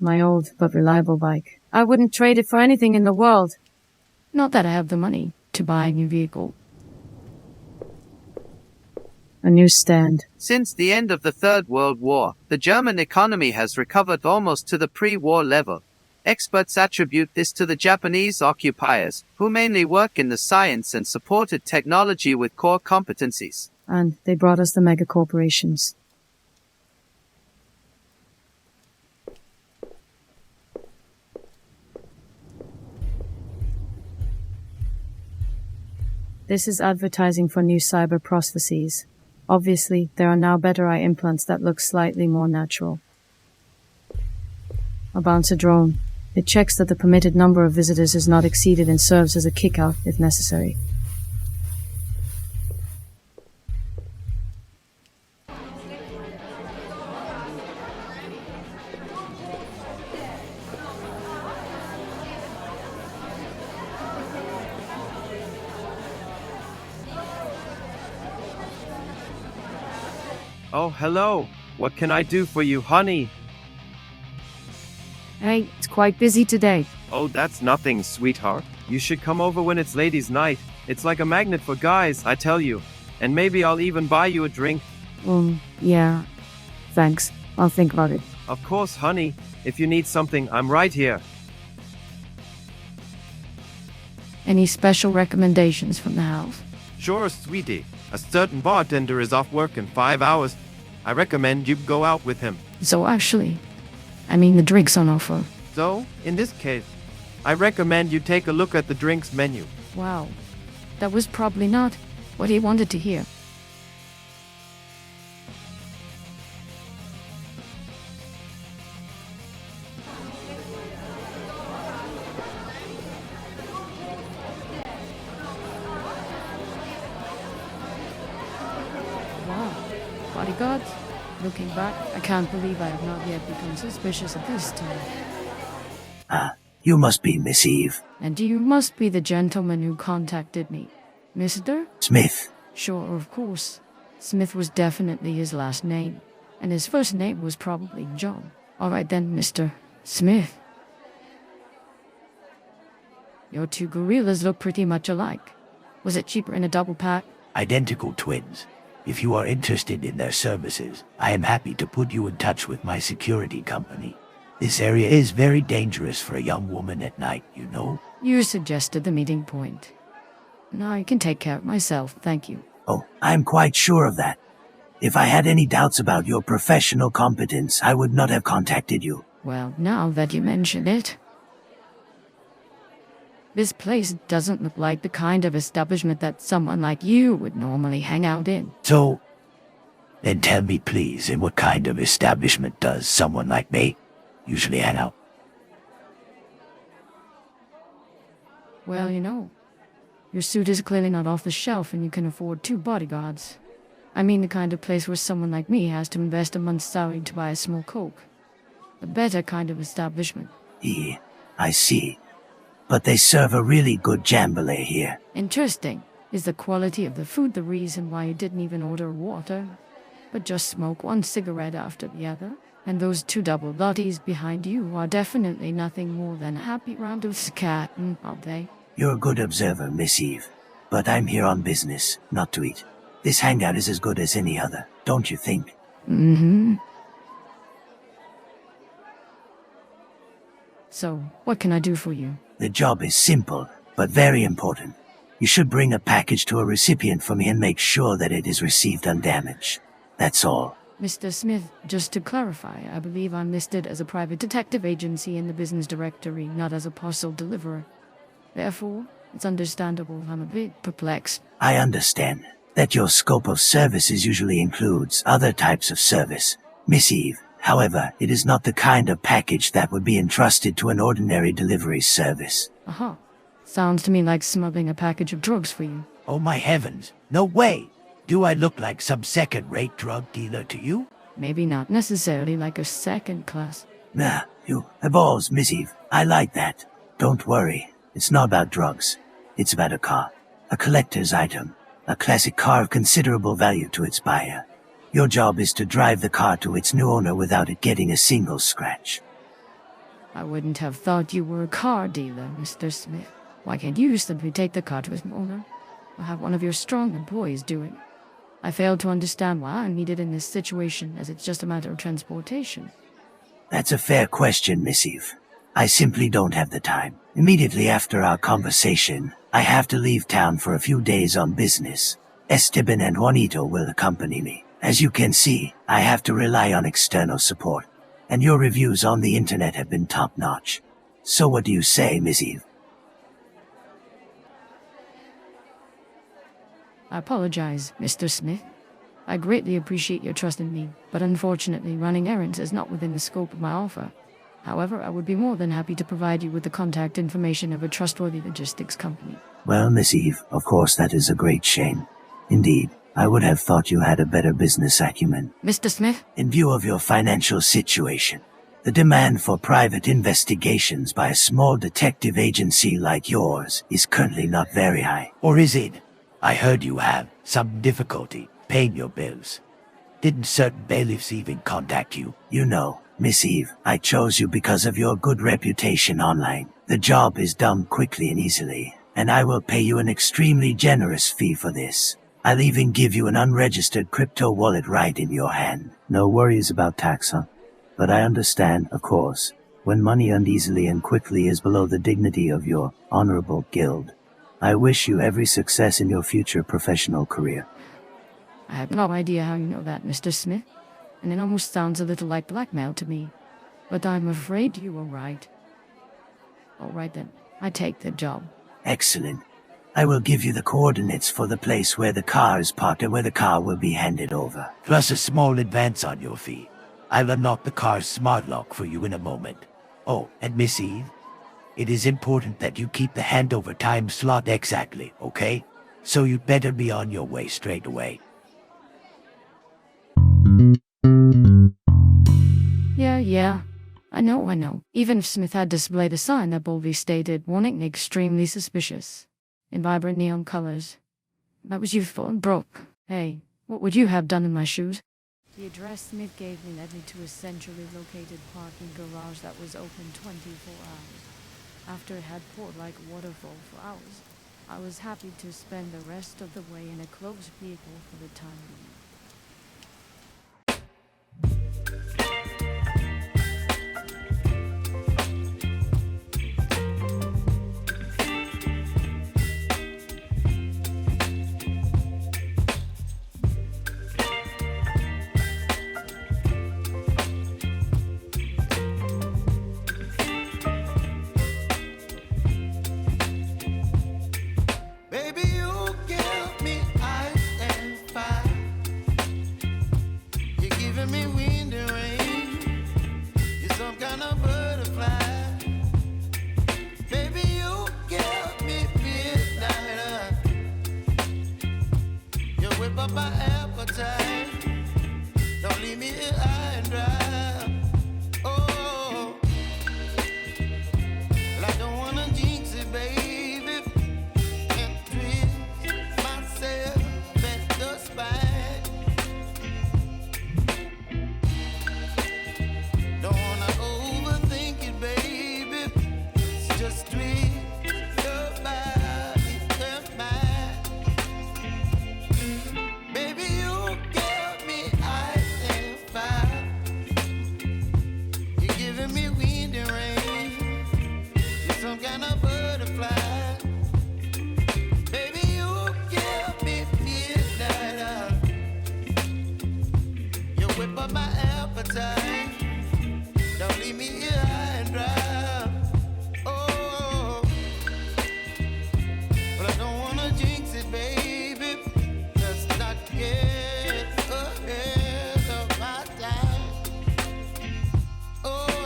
My old but reliable bike. I wouldn't trade it for anything in the world. Not that I have the money to buy a new vehicle. A newsstand. Since the end of the Third World War, the German economy has recovered almost to the pre-war level. Experts attribute this to the Japanese occupiers, who mainly work in the science and supported technology with core competencies. And they brought us the mega corporations. This is advertising for new cyber prostheses. Obviously, there are now better eye implants that look slightly more natural. A bouncer drone. It checks that the permitted number of visitors is not exceeded and serves as a kick-out if necessary. Oh, hello. What can I do for you, honey? Hey, it's quite busy today. Oh, that's nothing, sweetheart. You should come over when it's ladies' night. It's like a magnet for guys, I tell you. And maybe I'll even buy you a drink. Yeah. Thanks. I'll think about it. Of course, honey. If you need something, I'm right here. Any special recommendations from the house? Sure, sweetie. A certain bartender is off work in 5 hours. I recommend you go out with him. So actually, the drinks on offer. So, in this case, I recommend you take a look at the drinks menu. Wow. That was probably not what he wanted to hear. Wow. Bodyguards? Looking back, I can't believe I have not yet become suspicious at this time. You must be Miss Eve. And you must be the gentleman who contacted me. Mr. Smith. Sure, of course. Smith was definitely his last name, and his first name was probably John. All right then, Mr. Smith. Your two gorillas look pretty much alike. Was it cheaper in a double pack? Identical twins. If you are interested in their services, I am happy to put you in touch with my security company. This area is very dangerous for a young woman at night, you know. You suggested the meeting point. No, I can take care of myself, thank you. Oh, I'm quite sure of that. If I had any doubts about your professional competence, I would not have contacted you. Well, now that you mention it, this place doesn't look like the kind of establishment that someone like you would normally hang out in. So, then tell me please, in what kind of establishment does someone like me usually hang out? Well, your suit is clearly not off the shelf and you can afford 2 bodyguards. I mean the kind of place where someone like me has to invest a month's salary to buy a small Coke. A better kind of establishment. Yeah, I see. But they serve a really good jambalaya here. Interesting. Is the quality of the food the reason why you didn't even order water, but just smoke one cigarette after the other? And those 2 double lotties behind you are definitely nothing more than a happy round of scatting, aren't they? You're a good observer, Miss Eve. But I'm here on business, not to eat. This hangout is as good as any other, don't you think? Mm-hmm. So, what can I do for you? The job is simple, but very important. You should bring a package to a recipient for me and make sure that it is received undamaged. That's all. Mr. Smith, just to clarify, I believe I'm listed as a private detective agency in the business directory, not as a parcel deliverer. Therefore, it's understandable I'm a bit perplexed. I understand that your scope of services usually includes other types of service, Miss Eve. However, it is not the kind of package that would be entrusted to an ordinary delivery service. Aha. Sounds to me like smuggling a package of drugs for you. Oh my heavens, no way! Do I look like some second-rate drug dealer to you? Maybe not necessarily like a second class. Nah, you have balls, Miss Eve. I like that. Don't worry, it's not about drugs. It's about a car. A collector's item. A classic car of considerable value to its buyer. Your job is to drive the car to its new owner without it getting a single scratch. I wouldn't have thought you were a car dealer, Mr. Smith. Why can't you simply take the car to its owner, or have one of your strong employees do it? I fail to understand why I'm needed in this situation, as it's just a matter of transportation. That's a fair question, Miss Eve. I simply don't have the time. Immediately after our conversation, I have to leave town for a few days on business. Esteban and Juanito will accompany me. As you can see, I have to rely on external support, and your reviews on the internet have been top-notch. So what do you say, Miss Eve? I apologize, Mr. Smith. I greatly appreciate your trust in me, but unfortunately running errands is not within the scope of my offer. However, I would be more than happy to provide you with the contact information of a trustworthy logistics company. Well, Miss Eve, of course that is a great shame. Indeed, I would have thought you had a better business acumen. Mr. Smith? In view of your financial situation, the demand for private investigations by a small detective agency like yours is currently not very high. Or is it? I heard you have some difficulty paying your bills. Didn't certain bailiffs even contact you? You know, Miss Eve, I chose you because of your good reputation online. The job is done quickly and easily, and I will pay you an extremely generous fee for this. I'll even give you an unregistered crypto wallet right in your hand. No worries about tax, huh? But I understand, of course, when money earned easily and quickly is below the dignity of your honorable guild. I wish you every success in your future professional career. I have no idea how you know that, Mr. Smith, and it almost sounds a little like blackmail to me. But I'm afraid you were right. All right then, I take the job. Excellent. I will give you the coordinates for the place where the car is parked and where the car will be handed over. Plus a small advance on your fee. I'll unlock the car's smart lock for you in a moment. Oh, and Miss Eve, it is important that you keep the handover time slot exactly, okay? So you'd better be on your way straight away. Yeah. I know. Even if Smith had displayed a sign that boldly stated, warning extremely suspicious, in vibrant neon colors. That was youthful and broke. Hey, what would you have done in my shoes? The address Smith gave me led me to a centrally located parking garage that was open 24 hours. After it had poured like a waterfall for hours, I was happy to spend the rest of the way in a closed vehicle for the time being. Whip up my appetite. Don't leave me here.